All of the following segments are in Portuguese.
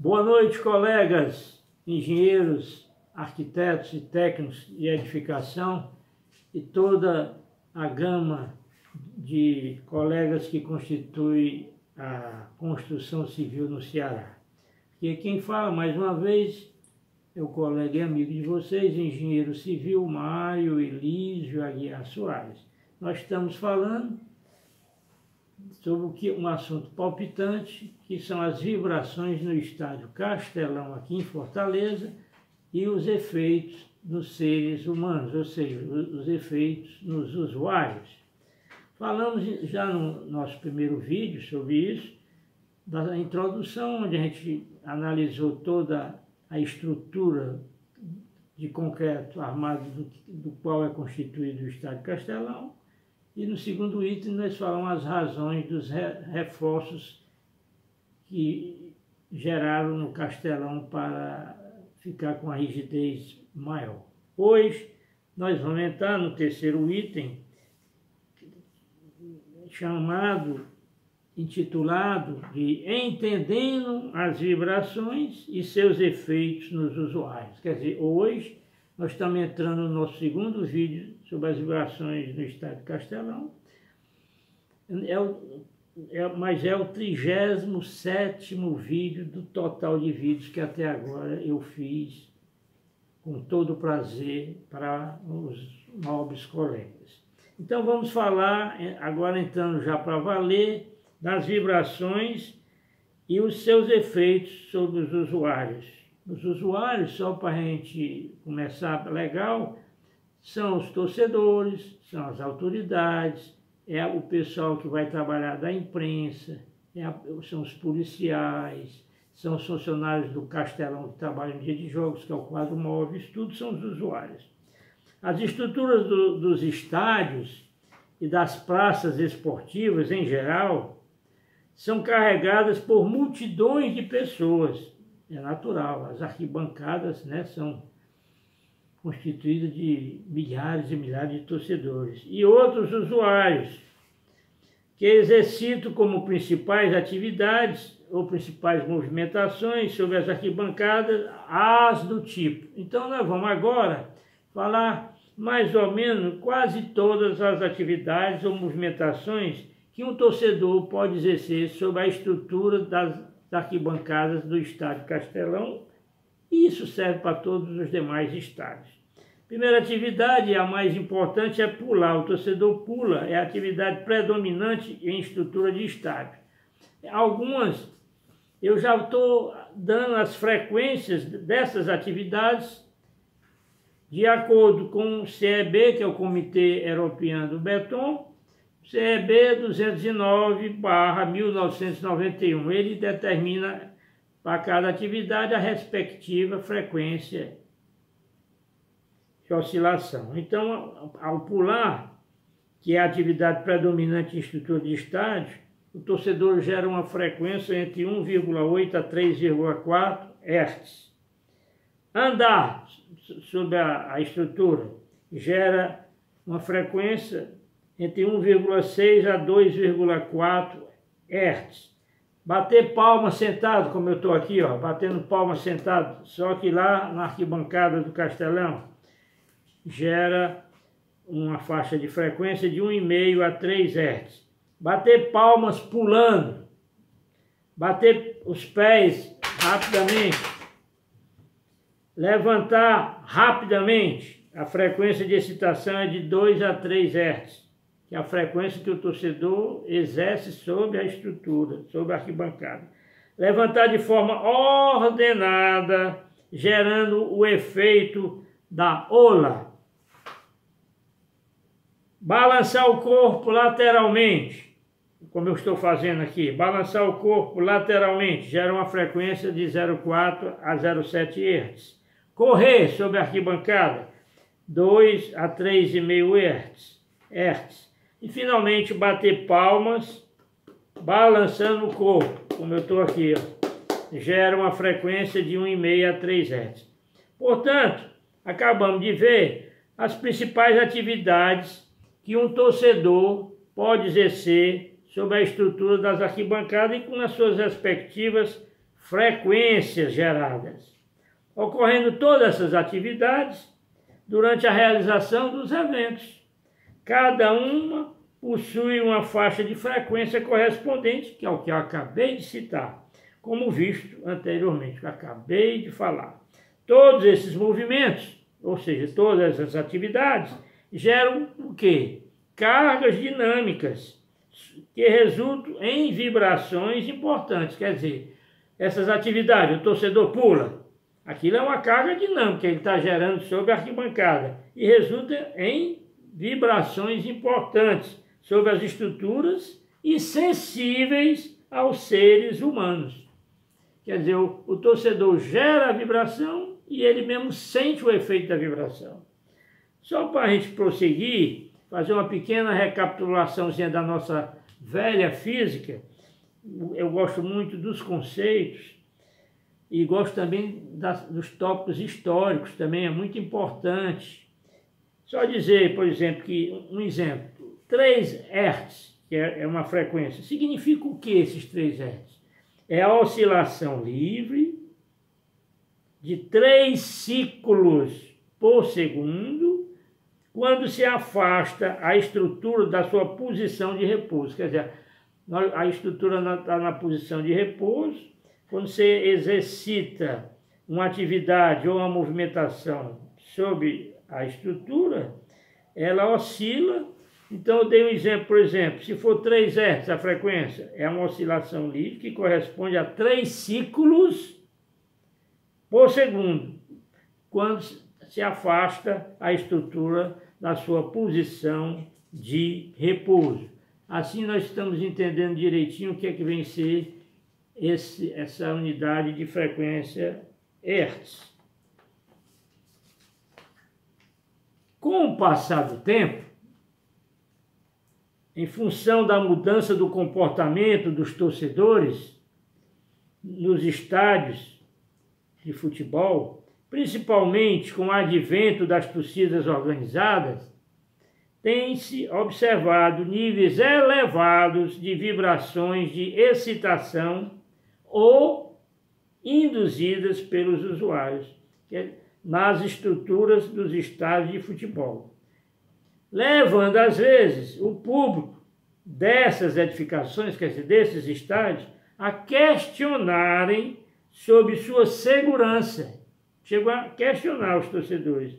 Boa noite, colegas, engenheiros, arquitetos e técnicos de edificação e toda a gama de colegas que constituem a construção civil no Ceará. E quem fala mais uma vez é o colega e amigo de vocês, engenheiro civil Mário Elísio Aguiar Soares. Nós estamos falando sobre um assunto palpitante, que são as vibrações no estádio Castelão, aqui em Fortaleza, e os efeitos nos seres humanos, ou seja, os efeitos nos usuários. Falamos já no nosso primeiro vídeo sobre isso, da introdução, onde a gente analisou toda a estrutura de concreto armado do qual é constituído o estádio Castelão. E no segundo item nós falamos as razões dos reforços que geraram no Castelão para ficar com a rigidez maior. Hoje nós vamos entrar no terceiro item, intitulado de Entendendo as vibrações e seus efeitos nos usuários. Quer dizer, hoje nós estamos entrando no nosso segundo vídeo sobre as vibrações no estádio Castelão, mas é o 37º vídeo do total de vídeos que até agora eu fiz com todo prazer para os nobres colegas. Então vamos falar, agora entrando já para valer, das vibrações e os seus efeitos sobre os usuários. Os usuários, só para a gente começar legal, são os torcedores, são as autoridades, é o pessoal que vai trabalhar da imprensa, são os policiais, são os funcionários do Castelão que trabalham no dia de jogos, que é o quadro móvel, isso tudo são os usuários. As estruturas dos estádios e das praças esportivas, em geral, são carregadas por multidões de pessoas. É natural, as arquibancadas, né, são constituídas de milhares e milhares de torcedores e outros usuários que exercitam como principais atividades ou principais movimentações sobre as arquibancadas as do tipo. Então nós vamos agora falar mais ou menos quase todas as atividades ou movimentações que um torcedor pode exercer sobre a estrutura das arquibancadas do estádio Castelão, e isso serve para todos os demais estádios. Primeira atividade, a mais importante, é pular. O torcedor pula, é a atividade predominante em estrutura de estádio. Algumas, eu já estou dando as frequências dessas atividades de acordo com o CEB, que é o Comitê Europeu do Beton, CEB 209/1991, ele determina para cada atividade a respectiva frequência de oscilação. Então, ao pular, que é a atividade predominante em estrutura de estádio, o torcedor gera uma frequência entre 1,8 a 3,4 Hz. Andar sobre a estrutura gera uma frequência entre 1,6 a 2,4 Hz. Bater palma sentado, como eu estou aqui, ó, batendo palma sentado, só que lá na arquibancada do Castelão, gera uma faixa de frequência de 1,5 a 3 Hz. Bater palmas pulando, bater os pés rapidamente, levantar rapidamente, a frequência de excitação é de 2 a 3 Hz. Que é a frequência que o torcedor exerce sobre a estrutura, sobre a arquibancada. Levantar de forma ordenada, gerando o efeito da ola. Balançar o corpo lateralmente, como eu estou fazendo aqui. Balançar o corpo lateralmente gera uma frequência de 0,4 a 0,7 Hz. Correr sobre a arquibancada, 2 a 3,5 Hz. E finalmente bater palmas, balançando o corpo, como eu estou aqui, ó, gera uma frequência de 1,5 a 3 Hz. Portanto, acabamos de ver as principais atividades que um torcedor pode exercer sobre a estrutura das arquibancadas e com as suas respectivas frequências geradas, ocorrendo todas essas atividades durante a realização dos eventos. Cada uma possui uma faixa de frequência correspondente, que é o que eu acabei de citar, como visto anteriormente, que eu acabei de falar. Todos esses movimentos, ou seja, todas essas atividades, geram o quê? Cargas dinâmicas, que resultam em vibrações importantes. Quer dizer, essas atividades, o torcedor pula, aquilo é uma carga dinâmica que ele está gerando sobre a arquibancada e resulta em vibrações importantes sobre as estruturas e sensíveis aos seres humanos. Quer dizer, o torcedor gera a vibração e ele mesmo sente o efeito da vibração. Só para a gente prosseguir, fazer uma pequena recapitulaçãozinha da nossa velha física, eu gosto muito dos conceitos e gosto também dos tópicos históricos, também é muito importante. Só dizer, por exemplo, que um exemplo, 3 Hz, que é uma frequência, significa o que esses 3 Hz? É a oscilação livre de 3 ciclos por segundo, quando se afasta a estrutura da sua posição de repouso. Quer dizer, a estrutura está na posição de repouso, quando você exercita uma atividade ou uma movimentação sobre a estrutura, ela oscila. Então eu dei um exemplo, por exemplo, se for 3 Hz a frequência, é uma oscilação livre que corresponde a 3 ciclos por segundo, quando se afasta a estrutura da sua posição de repouso. Assim nós estamos entendendo direitinho o que é que vem a ser essa unidade de frequência Hertz. Com o passar do tempo, em função da mudança do comportamento dos torcedores nos estádios de futebol, principalmente com o advento das torcidas organizadas, tem-se observado níveis elevados de vibrações de excitação ou induzidas pelos usuários nas estruturas dos estádios de futebol, levando às vezes o público dessas edificações, quer dizer, desses estádios, a questionarem sobre sua segurança. Chegou a questionar os torcedores.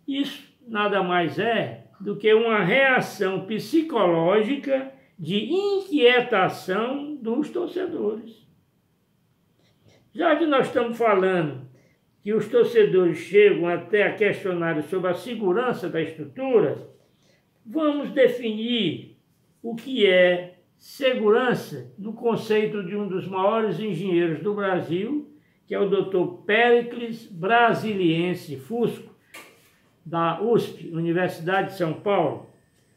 Isso nada mais é do que uma reação psicológica de inquietação dos torcedores. Já que nós estamos falando que os torcedores chegam até a questionar sobre a segurança da estrutura, vamos definir o que é segurança no conceito de um dos maiores engenheiros do Brasil, que é o Dr. Péricles Brasiliense Fusco, da USP, Universidade de São Paulo.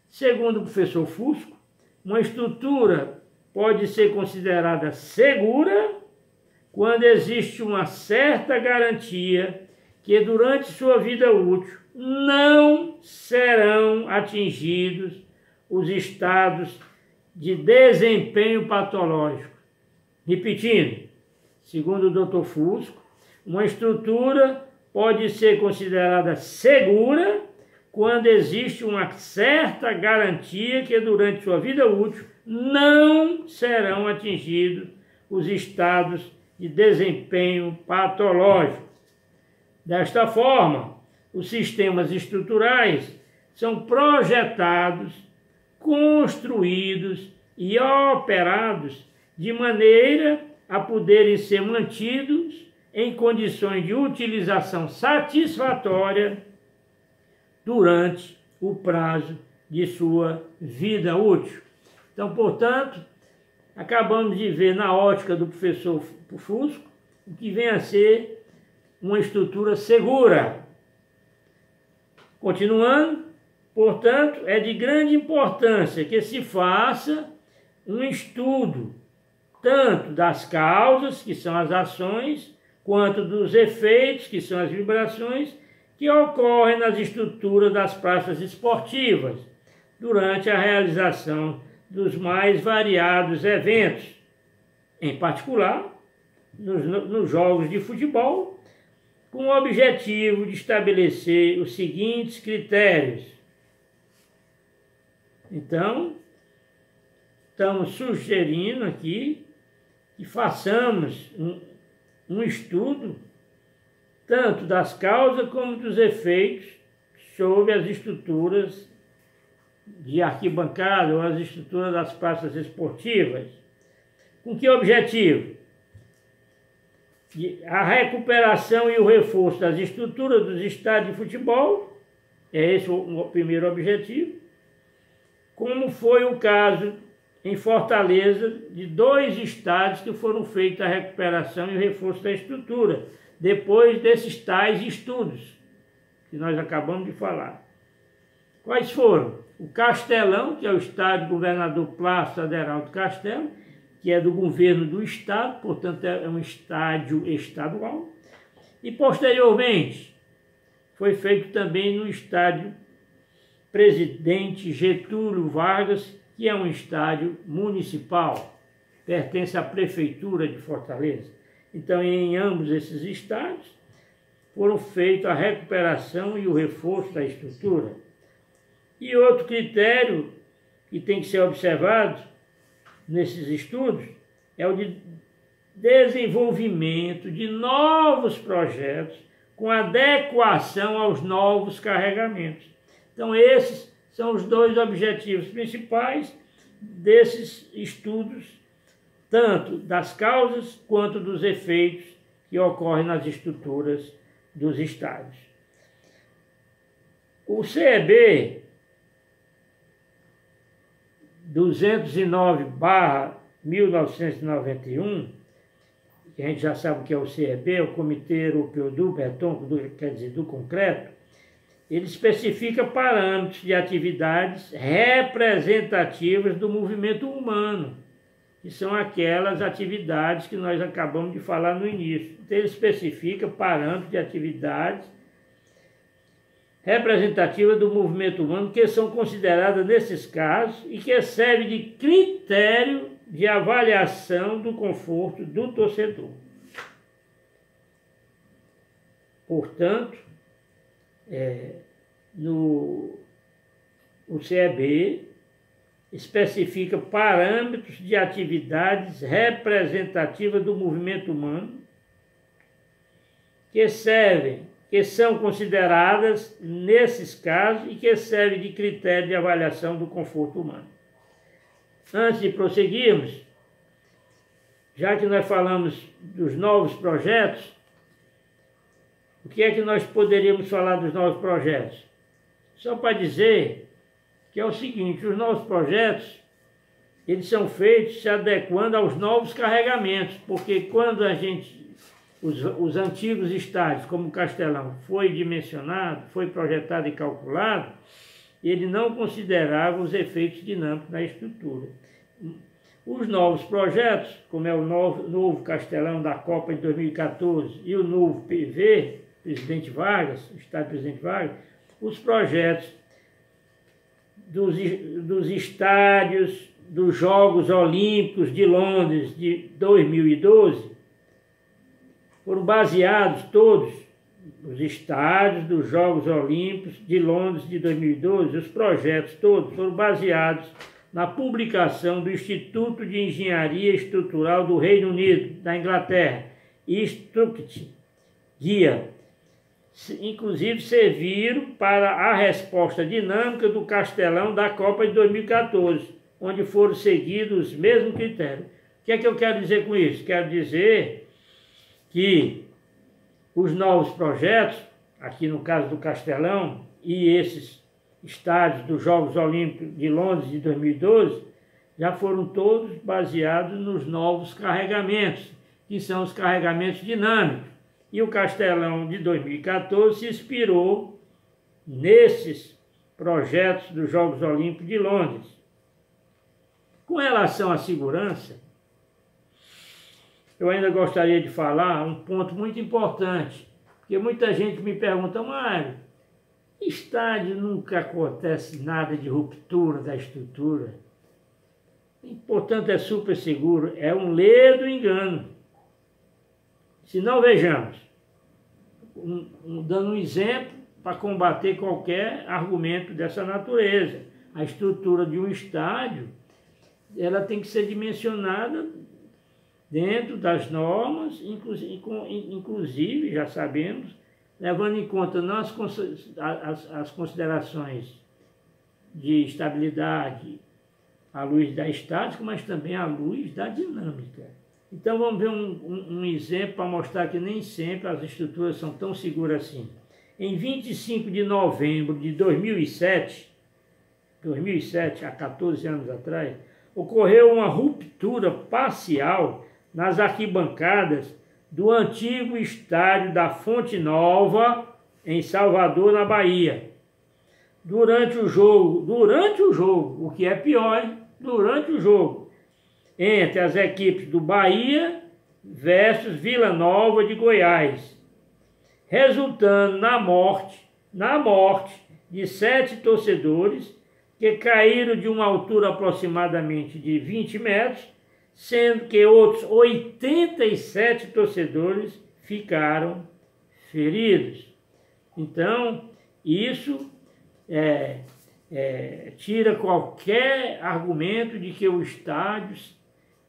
Segundo o professor Fusco, uma estrutura pode ser considerada segura quando existe uma certa garantia que durante sua vida útil não serão atingidos os estados de desempenho patológico. Repetindo, segundo o Dr. Fusco, uma estrutura pode ser considerada segura quando existe uma certa garantia que durante sua vida útil não serão atingidos os estados de desempenho patológico. Desta forma, os sistemas estruturais são projetados, construídos e operados de maneira a poderem ser mantidos em condições de utilização satisfatória durante o prazo de sua vida útil. Então, portanto, acabamos de ver na ótica do professor Fusco o que vem a ser uma estrutura segura. Continuando, portanto, é de grande importância que se faça um estudo tanto das causas, que são as ações, quanto dos efeitos, que são as vibrações, que ocorrem nas estruturas das praças esportivas durante a realização dos mais variados eventos, em particular, nos jogos de futebol, com o objetivo de estabelecer os seguintes critérios. Então, estamos sugerindo aqui que façamos um estudo tanto das causas como dos efeitos sobre as estruturas de arquibancada ou as estruturas das praças esportivas. Com que objetivo? A recuperação e o reforço das estruturas dos estádios de futebol, é esse o primeiro objetivo, como foi o caso em Fortaleza de 2 estádios que foram feitos a recuperação e o reforço da estrutura, depois desses tais estudos que nós acabamos de falar. Quais foram? O Castelão, que é o estádio Governador Plácido Aderaldo Castelo, que é do governo do estado, portanto é um estádio estadual. E posteriormente foi feito também no estádio Presidente Getúlio Vargas, que é um estádio municipal, pertence à Prefeitura de Fortaleza. Então, em ambos esses estádios, foram feitos a recuperação e o reforço da estrutura. E outro critério que tem que ser observado nesses estudos é o de desenvolvimento de novos projetos com adequação aos novos carregamentos. Então, esses são os 2 objetivos principais desses estudos, tanto das causas quanto dos efeitos que ocorrem nas estruturas dos estádios. O CEB 209/1991, que a gente já sabe o que é o CEB, o Comitê Europeu do Beton, quer dizer, do concreto, ele especifica parâmetros de atividades representativas do movimento humano, que são aquelas atividades que nós acabamos de falar no início. Então, ele especifica parâmetros de atividades representativas do movimento humano que são consideradas nesses casos e que servem de critério de avaliação do conforto do torcedor. Portanto, o CEB especifica parâmetros de atividades representativas do movimento humano que são consideradas nesses casos e que servem de critério de avaliação do conforto humano. Antes de prosseguirmos, já que nós falamos dos novos projetos, o que é que nós poderíamos falar dos novos projetos? Só para dizer que é o seguinte, os novos projetos, eles são feitos se adequando aos novos carregamentos, porque quando os antigos estádios, como o Castelão, foi dimensionado, foi projetado e calculado, ele não considerava os efeitos dinâmicos na estrutura. Os novos projetos, como é o novo Castelão da Copa de 2014 e o novo PV, Presidente Vargas, Estádio Presidente Vargas, os projetos dos estádios dos Jogos Olímpicos de Londres de 2012 foram baseados todos, os estádios dos Jogos Olímpicos de Londres de 2012, os projetos todos foram baseados na publicação do Instituto de Engenharia Estrutural do Reino Unido, da Inglaterra, Instruct Guia. Inclusive serviram para a resposta dinâmica do Castelão da Copa de 2014, onde foram seguidos os mesmos critérios. O que é que eu quero dizer com isso? Quero dizer que os novos projetos, aqui no caso do Castelão, e esses estádios dos Jogos Olímpicos de Londres de 2012, já foram todos baseados nos novos carregamentos, que são os carregamentos dinâmicos. E o Castelão de 2014 se inspirou nesses projetos dos Jogos Olímpicos de Londres. Com relação à segurança, eu ainda gostaria de falar um ponto muito importante, porque muita gente me pergunta, Mário, estádio nunca acontece nada de ruptura da estrutura, portanto é super seguro, é um ledo engano. Se não, vejamos, dando um exemplo para combater qualquer argumento dessa natureza. A estrutura de um estádio, ela tem que ser dimensionada dentro das normas, inclusive, já sabemos, levando em conta não as considerações de estabilidade à luz da estática, mas também à luz da dinâmica. Então vamos ver um exemplo para mostrar que nem sempre as estruturas são tão seguras assim. Em 25 de novembro de 2007, há 14 anos atrás, ocorreu uma ruptura parcial nas arquibancadas do antigo estádio da Fonte Nova, em Salvador, na Bahia. Durante o jogo, o que é pior, hein? Durante o jogo, entre as equipes do Bahia versus Vila Nova de Goiás, resultando na morte de 7 torcedores que caíram de uma altura aproximadamente de 20 metros, sendo que outros 87 torcedores ficaram feridos. Então, isso tira qualquer argumento de que o estádio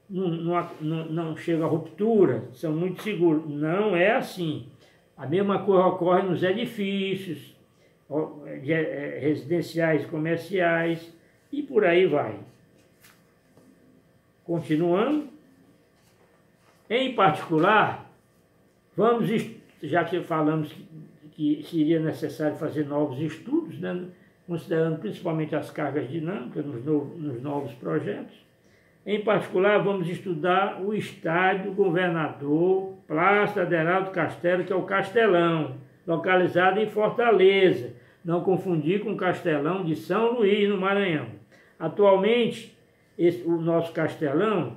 não chega a ruptura, são muito seguros. Não é assim. A mesma coisa ocorre nos edifícios residenciais, comerciais e por aí vai. Continuando, em particular, já que falamos que seria necessário fazer novos estudos, né, considerando principalmente as cargas dinâmicas nos novos projetos, em particular, vamos estudar o estádio Governador Praça Aderaldo Castelo, que é o Castelão, localizado em Fortaleza, não confundir com o Castelão de São Luís, no Maranhão. Atualmente, o nosso Castelão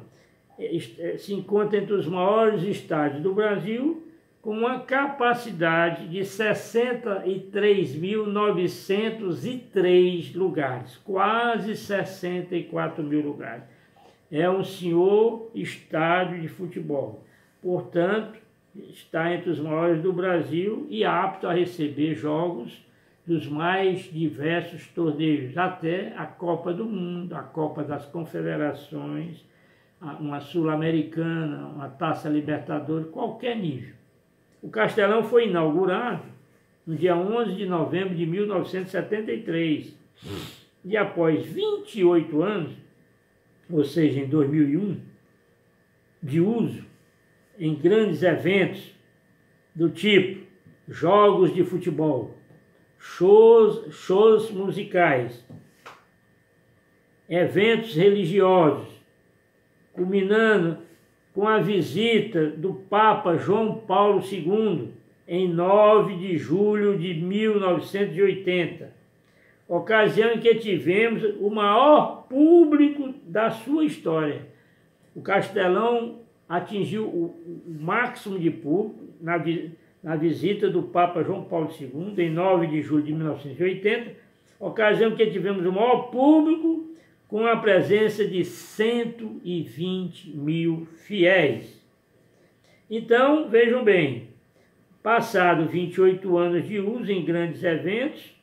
se encontra entre os maiores estádios do Brasil, com uma capacidade de 63.903 lugares, quase 64 mil lugares. É um senhor estádio de futebol. Portanto, está entre os maiores do Brasil e apto a receber jogos dos mais diversos torneios, até a Copa do Mundo, a Copa das Confederações, uma Sul-Americana, uma Taça Libertadores, qualquer nível. O Castelão foi inaugurado no dia 11 de novembro de 1973 e após 28 anos, ou seja, em 2001, de uso em grandes eventos do tipo jogos de futebol, shows musicais, eventos religiosos, culminando com a visita do Papa João Paulo II em 9 de julho de 1980, ocasião em que tivemos o maior público da sua história. O Castelão atingiu o máximo de público na visita do Papa João Paulo II, em 9 de julho de 1980, ocasião em que tivemos o maior público, com a presença de 120 mil fiéis. Então, vejam bem, passado 28 anos de uso em grandes eventos,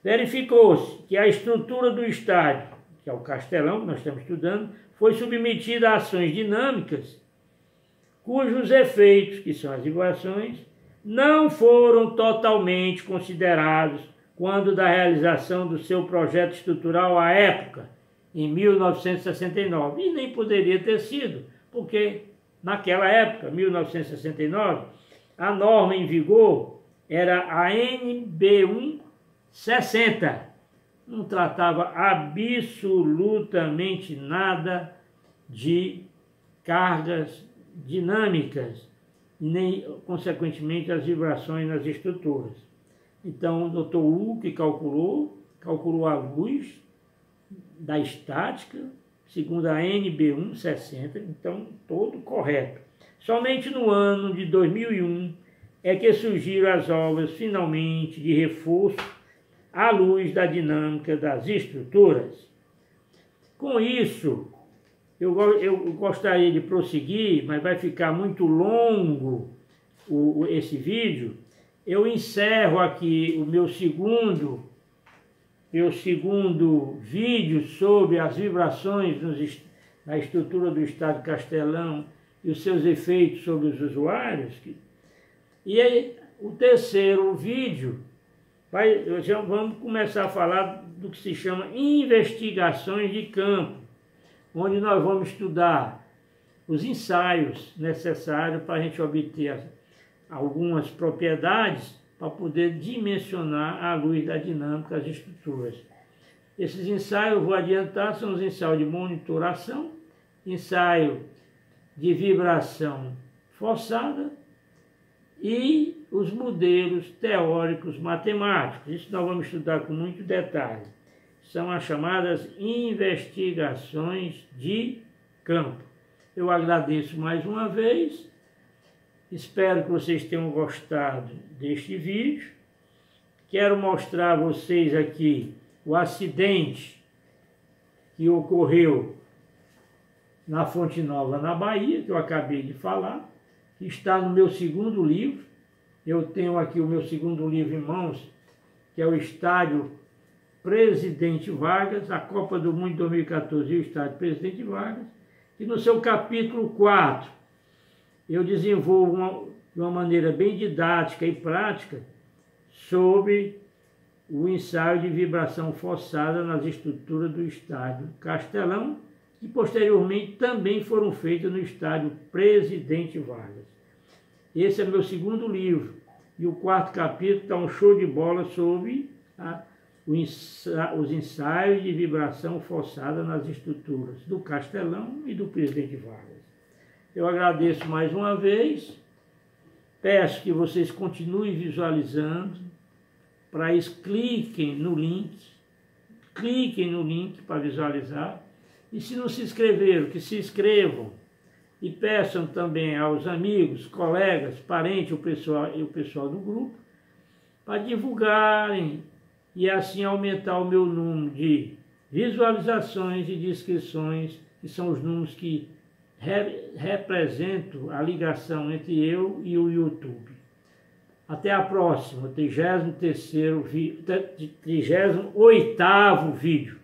verificou-se que a estrutura do estádio, que é o Castelão que nós estamos estudando, foi submetida a ações dinâmicas, cujos efeitos, que são as vibrações, não foram totalmente considerados quando da realização do seu projeto estrutural à época, em 1969, e nem poderia ter sido, porque naquela época, 1969, a norma em vigor era a NB 160, não tratava absolutamente nada de cargas dinâmicas, nem, consequentemente, as vibrações nas estruturas. Então, o Dr. Hugo, que calculou a luz da estática, segundo a NB 160, então, todo correto. Somente no ano de 2001 é que surgiram as obras, finalmente, de reforço à luz da dinâmica das estruturas. Com isso, Eu gostaria de prosseguir, mas vai ficar muito longo esse vídeo. Eu encerro aqui o meu segundo vídeo sobre as vibrações na estrutura do Estado Castelão e os seus efeitos sobre os usuários. E aí, o terceiro vídeo, vamos começar a falar do que se chama investigações de campo, onde nós vamos estudar os ensaios necessários para a gente obter algumas propriedades para poder dimensionar à luz da dinâmica as estruturas. Esses ensaios, eu vou adiantar, são os ensaios de monitoração, ensaio de vibração forçada e os modelos teóricos matemáticos. Isso nós vamos estudar com muito detalhe. São as chamadas investigações de campo. Eu agradeço mais uma vez. Espero que vocês tenham gostado deste vídeo. Quero mostrar a vocês aqui o acidente que ocorreu na Fonte Nova, na Bahia, que eu acabei de falar, que está no meu segundo livro. Eu tenho aqui o meu segundo livro em mãos, que é o Estádio Presidente Vargas, a Copa do Mundo 2014 e o Estádio Presidente Vargas, e no seu capítulo 4, eu desenvolvo de uma maneira bem didática e prática sobre o ensaio de vibração forçada nas estruturas do Estádio Castelão, que posteriormente também foram feitos no Estádio Presidente Vargas. Esse é meu segundo livro, e o quarto capítulo está um show de bola sobre os ensaios de vibração forçada nas estruturas do Castelão e do Presidente Vargas. Eu agradeço mais uma vez, peço que vocês continuem visualizando, para isso cliquem no link para visualizar, e se não se inscreveram, que se inscrevam, e peçam também aos amigos, colegas, parentes, o pessoal do grupo, para divulgarem e assim aumentar o meu número de visualizações e de inscrições, que são os números que representam a ligação entre eu e o YouTube. Até a próxima, 38º vídeo.